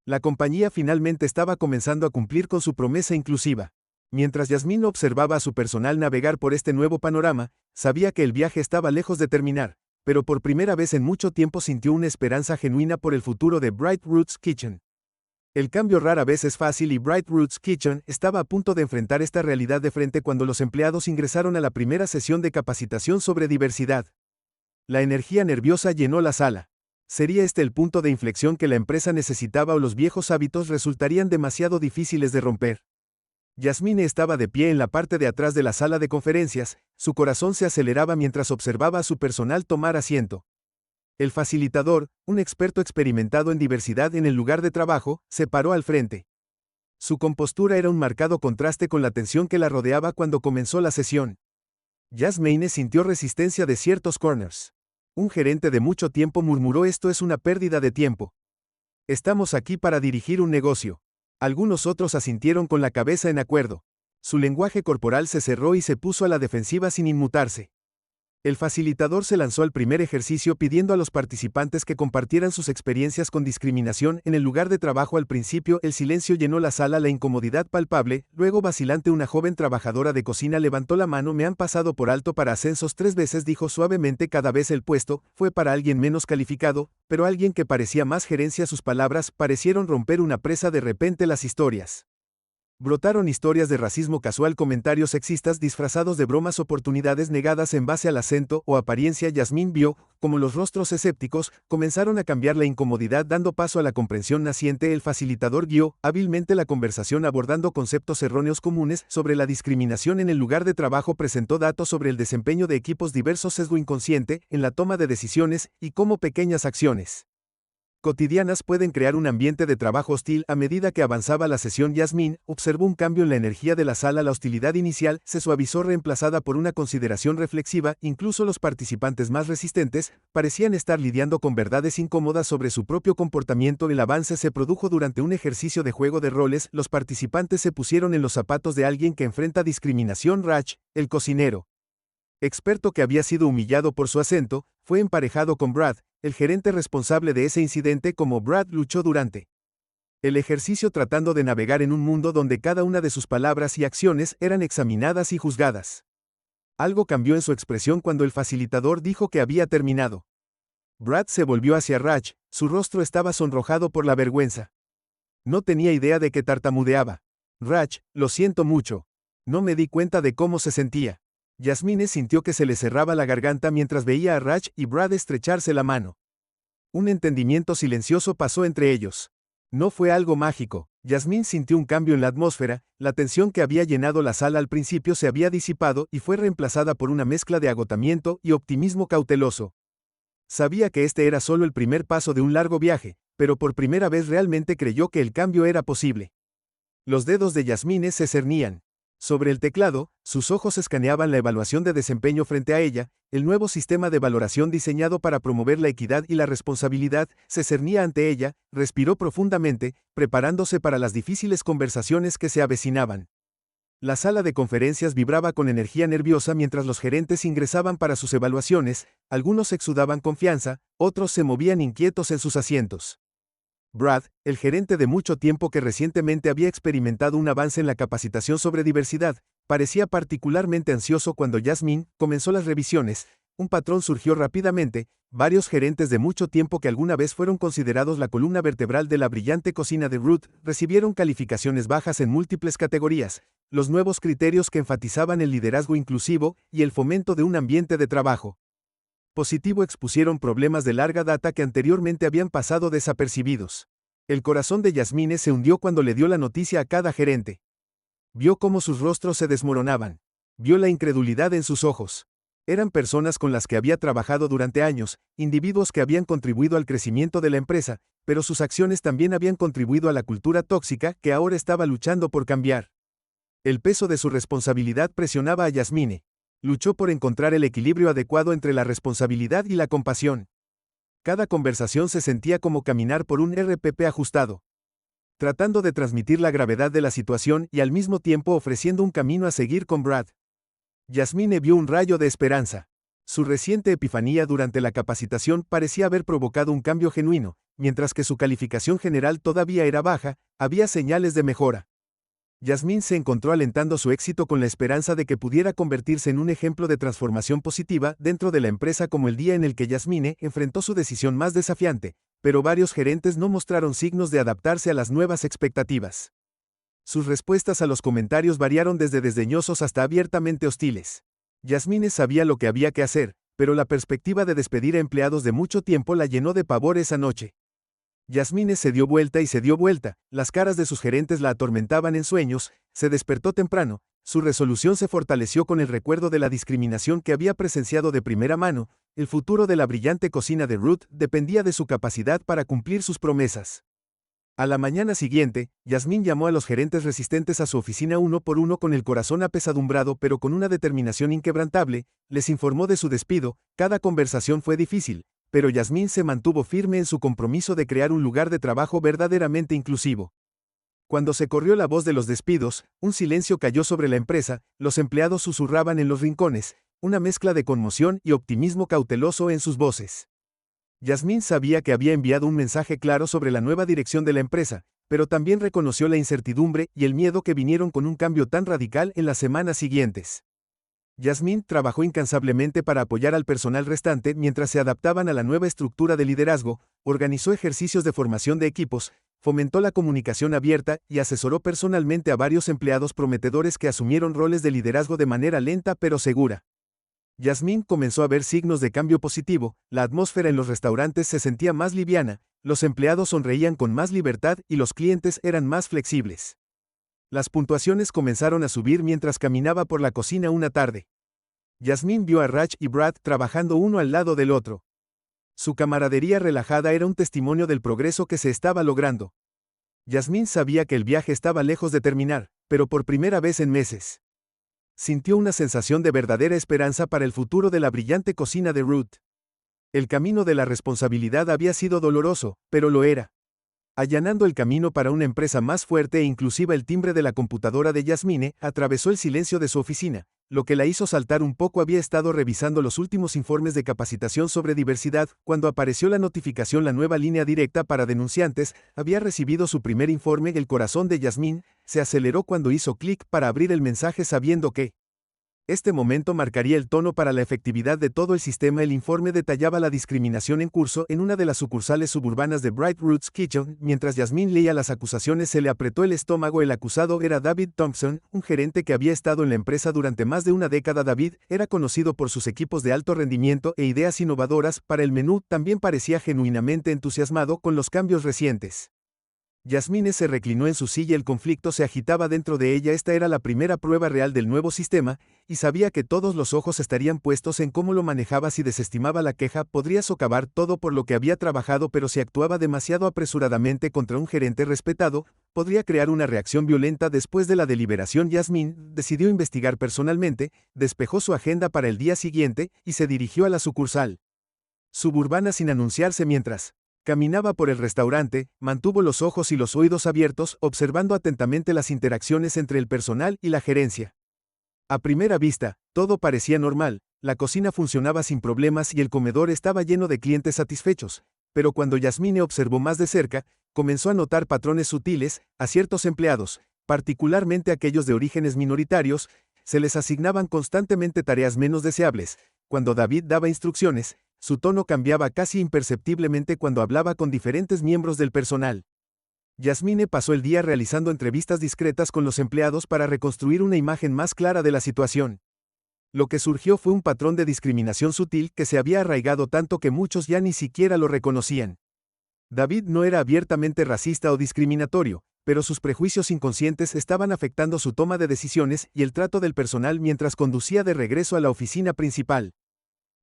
La compañía finalmente estaba comenzando a cumplir con su promesa inclusiva. Mientras Yasmín observaba a su personal navegar por este nuevo panorama, sabía que el viaje estaba lejos de terminar, pero por primera vez en mucho tiempo sintió una esperanza genuina por el futuro de Bright Roots Kitchen. El cambio rara vez es fácil y Bright Roots Kitchen estaba a punto de enfrentar esta realidad de frente cuando los empleados ingresaron a la primera sesión de capacitación sobre diversidad. La energía nerviosa llenó la sala. ¿Sería este el punto de inflexión que la empresa necesitaba, o los viejos hábitos resultarían demasiado difíciles de romper? Yasmín estaba de pie en la parte de atrás de la sala de conferencias, su corazón se aceleraba mientras observaba a su personal tomar asiento. El facilitador, un experto experimentado en diversidad en el lugar de trabajo, se paró al frente. Su compostura era un marcado contraste con la tensión que la rodeaba cuando comenzó la sesión. Yasmine sintió resistencia de ciertos corners. Un gerente de mucho tiempo murmuró: esto es una pérdida de tiempo. Estamos aquí para dirigir un negocio. Algunos otros asintieron con la cabeza en acuerdo. Su lenguaje corporal se cerró y se puso a la defensiva sin inmutarse. El facilitador se lanzó al primer ejercicio pidiendo a los participantes que compartieran sus experiencias con discriminación en el lugar de trabajo. Al principio, el silencio llenó la sala, la incomodidad palpable. Luego, vacilante, una joven trabajadora de cocina levantó la mano. Me han pasado por alto para ascensos 3 veces, dijo suavemente. Cada vez el puesto fue para alguien menos calificado, pero alguien que parecía más gerencia. Sus palabras parecieron romper una presa. De repente las historias brotaron, historias de racismo casual, comentarios sexistas disfrazados de bromas, oportunidades negadas en base al acento o apariencia. Yasmín vio como los rostros escépticos comenzaron a cambiar, la incomodidad dando paso a la comprensión naciente. El facilitador guió hábilmente la conversación abordando conceptos erróneos comunes sobre la discriminación en el lugar de trabajo. Presentó datos sobre el desempeño de equipos diversos, sesgo inconsciente en la toma de decisiones y cómo pequeñas acciones cotidianas pueden crear un ambiente de trabajo hostil. A medida que avanzaba la sesión, Yasmín observó un cambio en la energía de la sala. La hostilidad inicial se suavizó, reemplazada por una consideración reflexiva. Incluso los participantes más resistentes parecían estar lidiando con verdades incómodas sobre su propio comportamiento. El avance se produjo durante un ejercicio de juego de roles. Los participantes se pusieron en los zapatos de alguien que enfrenta discriminación. Raj, el cocinero experto que había sido humillado por su acento, fue emparejado con Brad, el gerente responsable de ese incidente. Como Brad luchó durante el ejercicio tratando de navegar en un mundo donde cada una de sus palabras y acciones eran examinadas y juzgadas. Algo cambió en su expresión cuando el facilitador dijo que había terminado. Brad se volvió hacia Raj, su rostro estaba sonrojado por la vergüenza. No tenía idea de que tartamudeaba. Raj, lo siento mucho. No me di cuenta de cómo se sentía. Yasmine sintió que se le cerraba la garganta mientras veía a Raj y Brad estrecharse la mano. Un entendimiento silencioso pasó entre ellos. No fue algo mágico. Yasmín sintió un cambio en la atmósfera, la tensión que había llenado la sala al principio se había disipado y fue reemplazada por una mezcla de agotamiento y optimismo cauteloso. Sabía que este era solo el primer paso de un largo viaje, pero por primera vez realmente creyó que el cambio era posible. Los dedos de Yasmine se cernían. Sobre el teclado, sus ojos escaneaban la evaluación de desempeño frente a ella. El nuevo sistema de valoración diseñado para promover la equidad y la responsabilidad se cernía ante ella. Respiró profundamente, preparándose para las difíciles conversaciones que se avecinaban. La sala de conferencias vibraba con energía nerviosa mientras los gerentes ingresaban para sus evaluaciones, algunos exudaban confianza, otros se movían inquietos en sus asientos. Brad, el gerente de mucho tiempo que recientemente había experimentado un avance en la capacitación sobre diversidad, parecía particularmente ansioso cuando Yasmine comenzó las revisiones. Un patrón surgió rápidamente: varios gerentes de mucho tiempo que alguna vez fueron considerados la columna vertebral de la brillante cocina de Ruth recibieron calificaciones bajas en múltiples categorías. Los nuevos criterios que enfatizaban el liderazgo inclusivo y el fomento de un ambiente de trabajo positivo expusieron problemas de larga data que anteriormente habían pasado desapercibidos. El corazón de Yasmine se hundió cuando le dio la noticia a cada gerente. Vio cómo sus rostros se desmoronaban. Vio la incredulidad en sus ojos. Eran personas con las que había trabajado durante años, individuos que habían contribuido al crecimiento de la empresa, pero sus acciones también habían contribuido a la cultura tóxica que ahora estaba luchando por cambiar. El peso de su responsabilidad presionaba a Yasmine. Luchó por encontrar el equilibrio adecuado entre la responsabilidad y la compasión. Cada conversación se sentía como caminar por un RPP ajustado, tratando de transmitir la gravedad de la situación y al mismo tiempo ofreciendo un camino a seguir con Brad. Yasmine vio un rayo de esperanza. Su reciente epifanía durante la capacitación parecía haber provocado un cambio genuino, mientras que su calificación general todavía era baja, había señales de mejora. Yasmine se encontró alentando su éxito con la esperanza de que pudiera convertirse en un ejemplo de transformación positiva dentro de la empresa, como el día en el que Yasmine enfrentó su decisión más desafiante, pero varios gerentes no mostraron signos de adaptarse a las nuevas expectativas. Sus respuestas a los comentarios variaron desde desdeñosos hasta abiertamente hostiles. Yasmine sabía lo que había que hacer, pero la perspectiva de despedir a empleados de mucho tiempo la llenó de pavor esa noche. Yasmine se dio vuelta y se dio vuelta, las caras de sus gerentes la atormentaban en sueños, se despertó temprano, su resolución se fortaleció con el recuerdo de la discriminación que había presenciado de primera mano. El futuro de la brillante cocina de Ruth dependía de su capacidad para cumplir sus promesas. A la mañana siguiente, Yasmine llamó a los gerentes resistentes a su oficina uno por uno con el corazón apesadumbrado pero con una determinación inquebrantable, les informó de su despido. Cada conversación fue difícil, pero Yasmine se mantuvo firme en su compromiso de crear un lugar de trabajo verdaderamente inclusivo. Cuando se corrió la voz de los despidos, un silencio cayó sobre la empresa, los empleados susurraban en los rincones, una mezcla de conmoción y optimismo cauteloso en sus voces. Yasmine sabía que había enviado un mensaje claro sobre la nueva dirección de la empresa, pero también reconoció la incertidumbre y el miedo que vinieron con un cambio tan radical en las semanas siguientes. Yasmine trabajó incansablemente para apoyar al personal restante mientras se adaptaban a la nueva estructura de liderazgo, organizó ejercicios de formación de equipos, fomentó la comunicación abierta y asesoró personalmente a varios empleados prometedores que asumieron roles de liderazgo de manera lenta pero segura. Yasmine comenzó a ver signos de cambio positivo, la atmósfera en los restaurantes se sentía más liviana, los empleados sonreían con más libertad y los clientes eran más flexibles. Las puntuaciones comenzaron a subir mientras caminaba por la cocina una tarde. Yasmine vio a Raj y Brad trabajando uno al lado del otro. Su camaradería relajada era un testimonio del progreso que se estaba logrando. Yasmine sabía que el viaje estaba lejos de terminar, pero por primera vez en meses sintió una sensación de verdadera esperanza para el futuro de la brillante cocina de Ruth. El camino de la responsabilidad había sido doloroso, pero lo era. Allanando el camino para una empresa más fuerte e inclusiva, el timbre de la computadora de Yasmine atravesó el silencio de su oficina. Lo que la hizo saltar un poco: había estado revisando los últimos informes de capacitación sobre diversidad, cuando apareció la notificación. La nueva línea directa para denunciantes había recibido su primer informe. El corazón de Yasmine se aceleró cuando hizo clic para abrir el mensaje, sabiendo que este momento marcaría el tono para la efectividad de todo el sistema. El informe detallaba la discriminación en curso en una de las sucursales suburbanas de Bright Roots Kitchen. Mientras Yasmine leía las acusaciones, se le apretó el estómago. El acusado era David Thompson, un gerente que había estado en la empresa durante más de una década. David era conocido por sus equipos de alto rendimiento e ideas innovadoras para el menú. También parecía genuinamente entusiasmado con los cambios recientes. Yasmine se reclinó en su silla. El conflicto se agitaba dentro de ella. Esta era la primera prueba real del nuevo sistema, y sabía que todos los ojos estarían puestos en cómo lo manejaba. Si desestimaba la queja, podría socavar todo por lo que había trabajado, pero si actuaba demasiado apresuradamente contra un gerente respetado, podría crear una reacción violenta. Después de la deliberación, Yasmine decidió investigar personalmente, despejó su agenda para el día siguiente y se dirigió a la sucursal suburbana sin anunciarse. Mientras Caminaba por el restaurante, mantuvo los ojos y los oídos abiertos, observando atentamente las interacciones entre el personal y la gerencia. A primera vista, todo parecía normal, la cocina funcionaba sin problemas y el comedor estaba lleno de clientes satisfechos, pero cuando Yasmine observó más de cerca, comenzó a notar patrones sutiles. A ciertos empleados, particularmente aquellos de orígenes minoritarios, se les asignaban constantemente tareas menos deseables. Cuando David daba instrucciones, su tono cambiaba casi imperceptiblemente cuando hablaba con diferentes miembros del personal. Yasmine pasó el día realizando entrevistas discretas con los empleados para reconstruir una imagen más clara de la situación. Lo que surgió fue un patrón de discriminación sutil que se había arraigado tanto que muchos ya ni siquiera lo reconocían. David no era abiertamente racista o discriminatorio, pero sus prejuicios inconscientes estaban afectando su toma de decisiones y el trato del personal mientras conducía de regreso a la oficina principal.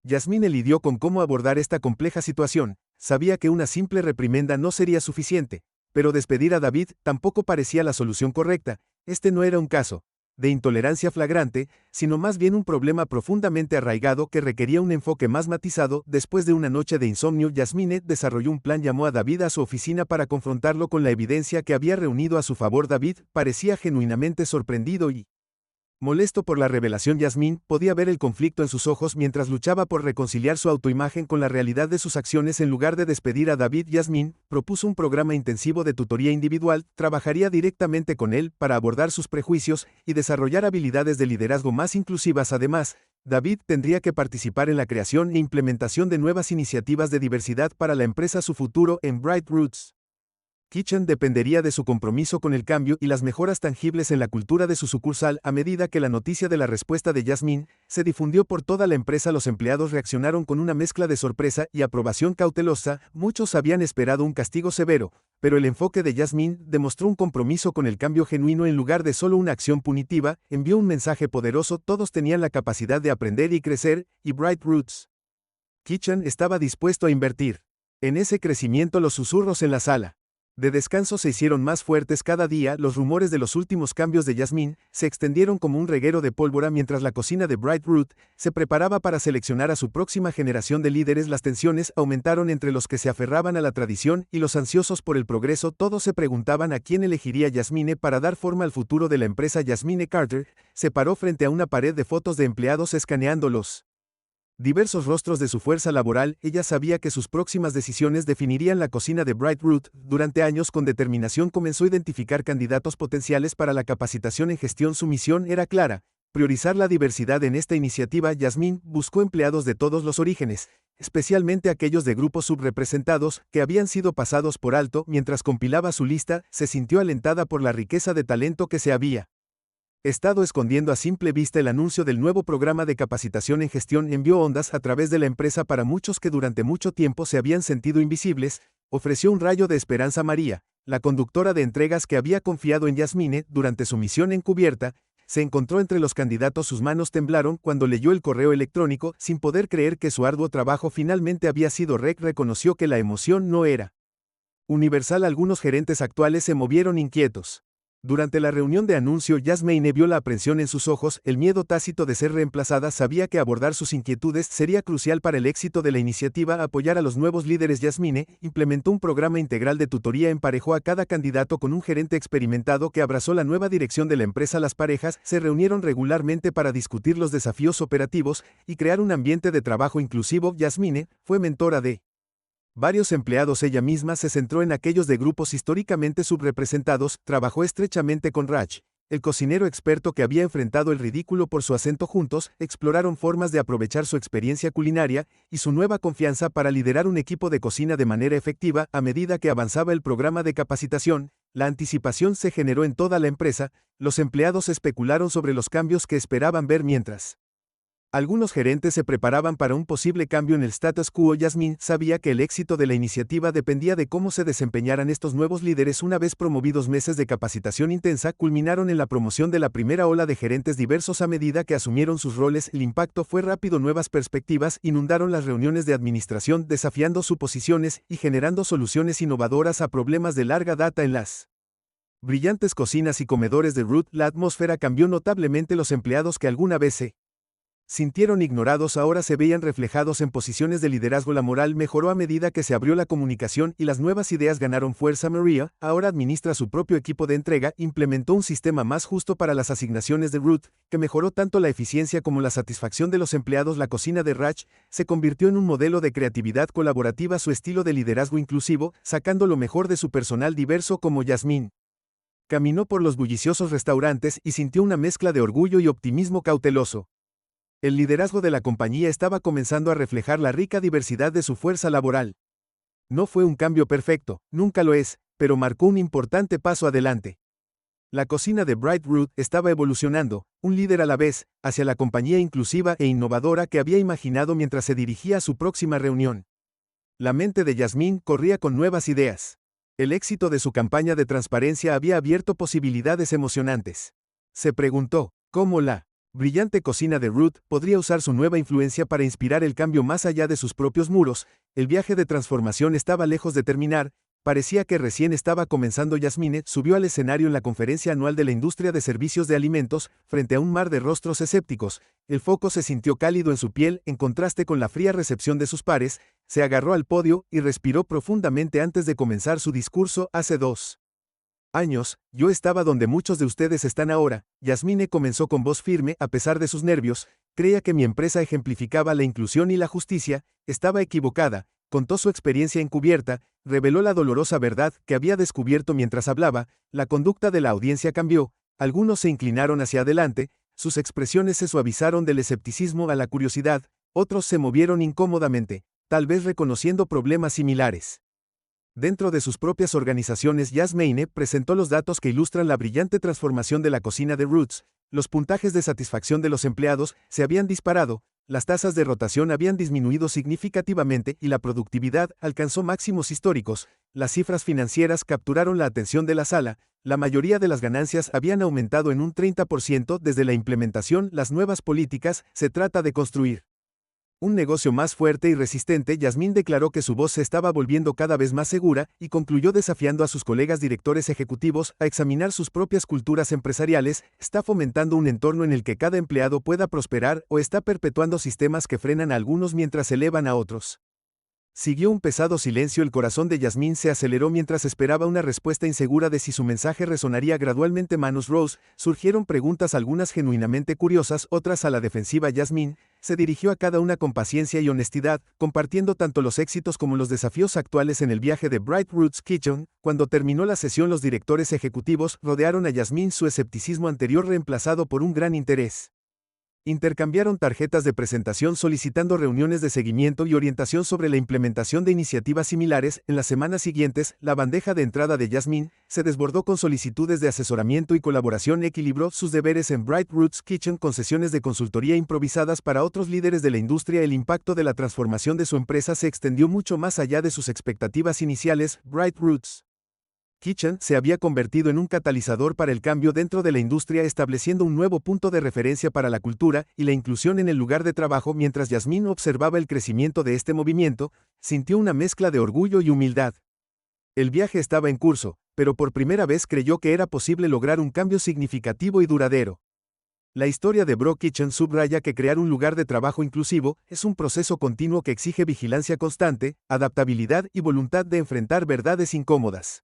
Yasmine lidió con cómo abordar esta compleja situación. Sabía que una simple reprimenda no sería suficiente, pero despedir a David tampoco parecía la solución correcta. Este no era un caso de intolerancia flagrante, sino más bien un problema profundamente arraigado que requería un enfoque más matizado. Después de una noche de insomnio, Yasmine desarrolló un plan. Llamó a David a su oficina para confrontarlo con la evidencia que había reunido a su favor. David parecía genuinamente sorprendido y molesto por la revelación. Yasmine podía ver el conflicto en sus ojos mientras luchaba por reconciliar su autoimagen con la realidad de sus acciones. En lugar de despedir a David, Yasmine propuso un programa intensivo de tutoría individual. Trabajaría directamente con él para abordar sus prejuicios y desarrollar habilidades de liderazgo más inclusivas. Además, David tendría que participar en la creación e implementación de nuevas iniciativas de diversidad para la empresa. Su futuro en Bright Roots Kitchen dependería de su compromiso con el cambio y las mejoras tangibles en la cultura de su sucursal. A medida que la noticia de la respuesta de Yasmine se difundió por toda la empresa, los empleados reaccionaron con una mezcla de sorpresa y aprobación cautelosa. Muchos habían esperado un castigo severo, pero el enfoque de Yasmine demostró un compromiso con el cambio genuino. En lugar de solo una acción punitiva, envió un mensaje poderoso: todos tenían la capacidad de aprender y crecer, y Bright Roots Kitchen estaba dispuesto a invertir en ese crecimiento. Los susurros en la sala de descanso se hicieron más fuertes cada día. Los rumores de los últimos cambios de Yasmine se extendieron como un reguero de pólvora mientras la cocina de Bright Root se preparaba para seleccionar a su próxima generación de líderes. Las tensiones aumentaron entre los que se aferraban a la tradición y los ansiosos por el progreso. Todos se preguntaban a quién elegiría Yasmine para dar forma al futuro de la empresa. Yasmine Carter se paró frente a una pared de fotos de empleados, escaneándolos diversos rostros de su fuerza laboral. Ella sabía que sus próximas decisiones definirían la cocina de Bright Root. Durante años, con determinación, comenzó a identificar candidatos potenciales para la capacitación en gestión. Su misión era clara: priorizar la diversidad. En esta iniciativa, Yasmine buscó empleados de todos los orígenes, especialmente aquellos de grupos subrepresentados que habían sido pasados por alto. Mientras compilaba su lista, se sintió alentada por la riqueza de talento que se había estado escondiendo. A simple vista, el anuncio del nuevo programa de capacitación en gestión envió ondas a través de la empresa. Para muchos que durante mucho tiempo se habían sentido invisibles, ofreció un rayo de esperanza. María, la conductora de entregas que había confiado en Yasmine durante su misión encubierta, se encontró entre los candidatos. Sus manos temblaron cuando leyó el correo electrónico, sin poder creer que su arduo trabajo finalmente había sido reconoció que la emoción no era universal. Algunos gerentes actuales se movieron inquietos. Durante la reunión de anuncio, Yasmine vio la aprensión en sus ojos, el miedo tácito de ser reemplazada. Sabía que abordar sus inquietudes sería crucial para el éxito de la iniciativa. Apoyar a los nuevos líderes. Yasmine implementó un programa integral de tutoría. Emparejó a cada candidato con un gerente experimentado que abrazó la nueva dirección de la empresa. Las parejas se reunieron regularmente para discutir los desafíos operativos y crear un ambiente de trabajo inclusivo. Yasmine fue mentora de varios empleados. Ella misma se centró en aquellos de grupos históricamente subrepresentados. Trabajó estrechamente con Raj, el cocinero experto que había enfrentado el ridículo por su acento. Juntos, exploraron formas de aprovechar su experiencia culinaria y su nueva confianza para liderar un equipo de cocina de manera efectiva. A medida que avanzaba el programa de capacitación, la anticipación se generó en toda la empresa. Los empleados especularon sobre los cambios que esperaban ver mientras algunos gerentes se preparaban para un posible cambio en el status quo. Yasmine sabía que el éxito de la iniciativa dependía de cómo se desempeñaran estos nuevos líderes. Una vez promovidos, meses de capacitación intensa culminaron en la promoción de la primera ola de gerentes diversos. A medida que asumieron sus roles, el impacto fue rápido. Nuevas perspectivas inundaron las reuniones de administración, desafiando suposiciones y generando soluciones innovadoras a problemas de larga data en las brillantes cocinas y comedores de Root. La atmósfera cambió notablemente. Los empleados que alguna vez se Sintieron ignorados, ahora se veían reflejados en posiciones de liderazgo. La moral mejoró a medida que se abrió la comunicación y las nuevas ideas ganaron fuerza. Maria ahora administra su propio equipo de entrega, implementó un sistema más justo para las asignaciones de Ruth, que mejoró tanto la eficiencia como la satisfacción de los empleados. La cocina de Raj se convirtió en un modelo de creatividad colaborativa, su estilo de liderazgo inclusivo, sacando lo mejor de su personal diverso como Yasmín. Caminó por los bulliciosos restaurantes y sintió una mezcla de orgullo y optimismo cauteloso. El liderazgo de la compañía estaba comenzando a reflejar la rica diversidad de su fuerza laboral. No fue un cambio perfecto, nunca lo es, pero marcó un importante paso adelante. La cocina de Bright Root estaba evolucionando, un líder a la vez, hacia la compañía inclusiva e innovadora que había imaginado mientras se dirigía a su próxima reunión. La mente de Yasmín corría con nuevas ideas. El éxito de su campaña de transparencia había abierto posibilidades emocionantes. Se preguntó, ¿cómo la brillante cocina de Ruth podría usar su nueva influencia para inspirar el cambio más allá de sus propios muros? El viaje de transformación estaba lejos de terminar, parecía que recién estaba comenzando. Yasmine subió al escenario en la conferencia anual de la industria de servicios de alimentos, frente a un mar de rostros escépticos. El foco se sintió cálido en su piel, en contraste con la fría recepción de sus pares. Se agarró al podio y respiró profundamente antes de comenzar su discurso. Hace 2 años, yo estaba donde muchos de ustedes están ahora. Yasmine comenzó con voz firme. A pesar de sus nervios, creía que mi empresa ejemplificaba la inclusión y la justicia. Estaba equivocada. Contó su experiencia encubierta, reveló la dolorosa verdad que había descubierto mientras hablaba. La conducta de la audiencia cambió, algunos se inclinaron hacia adelante, sus expresiones se suavizaron del escepticismo a la curiosidad, otros se movieron incómodamente, tal vez reconociendo problemas similares. Dentro de sus propias organizaciones, Yasmine presentó los datos que ilustran la brillante transformación de la cocina de Roots. Los puntajes de satisfacción de los empleados se habían disparado, las tasas de rotación habían disminuido significativamente y la productividad alcanzó máximos históricos. Las cifras financieras capturaron la atención de la sala, la mayoría de las ganancias habían aumentado en un 30% desde la implementación. Las nuevas políticas, se trata de construir un negocio más fuerte y resistente. Yasmín declaró que su voz se estaba volviendo cada vez más segura y concluyó desafiando a sus colegas directores ejecutivos a examinar sus propias culturas empresariales. ¿Está fomentando un entorno en el que cada empleado pueda prosperar o está perpetuando sistemas que frenan a algunos mientras elevan a otros? Siguió un pesado silencio. El corazón de Yasmín se aceleró mientras esperaba una respuesta, insegura de si su mensaje resonaría. Gradualmente manos Rose, surgieron preguntas, algunas genuinamente curiosas, otras a la defensiva. Yasmín se dirigió a cada una con paciencia y honestidad, compartiendo tanto los éxitos como los desafíos actuales en el viaje de Bright Roots Kitchen. Cuando terminó la sesión, los directores ejecutivos rodearon a Yasmín, su escepticismo anterior reemplazado por un gran interés. Intercambiaron tarjetas de presentación solicitando reuniones de seguimiento y orientación sobre la implementación de iniciativas similares. En las semanas siguientes, la bandeja de entrada de Yasmín se desbordó con solicitudes de asesoramiento y colaboración. Equilibró sus deberes en Bright Roots Kitchen con sesiones de consultoría improvisadas para otros líderes de la industria. El impacto de la transformación de su empresa se extendió mucho más allá de sus expectativas iniciales. Bright Roots Kitchen se había convertido en un catalizador para el cambio dentro de la industria, estableciendo un nuevo punto de referencia para la cultura y la inclusión en el lugar de trabajo. Mientras Yasmín observaba el crecimiento de este movimiento, sintió una mezcla de orgullo y humildad. El viaje estaba en curso, pero por primera vez creyó que era posible lograr un cambio significativo y duradero. La historia de Bro Kitchen subraya que crear un lugar de trabajo inclusivo es un proceso continuo que exige vigilancia constante, adaptabilidad y voluntad de enfrentar verdades incómodas.